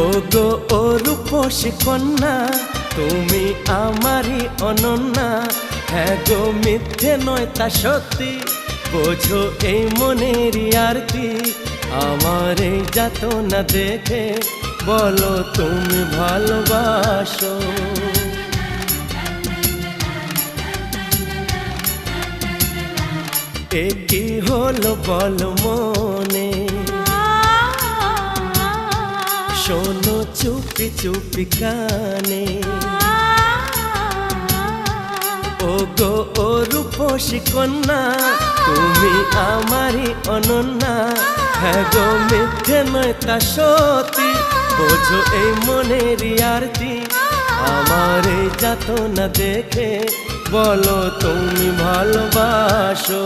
ও গো ও রূপসী কন্যা, তুমি আমারই অনন্যা। হ্যাঁ গো মিথ্যে নয় তা সত্যি, বোঝো এই মনের আরতি। আমার এই যাতনা দেখে বলো তুমি ভালোবাসো। এ কি হলো বলো মনে, শোনো চুপি চুপি কানে। ও গো ও রূপসী কন্যা, তুমি আমারই অনন্যা। হ্যাঁ গো মিথ্যে নয় তা সত্যি, বোঝো এই মনের আরতি। আমার এই যাতনা দেখে বলো তুমি ভালোবাসো।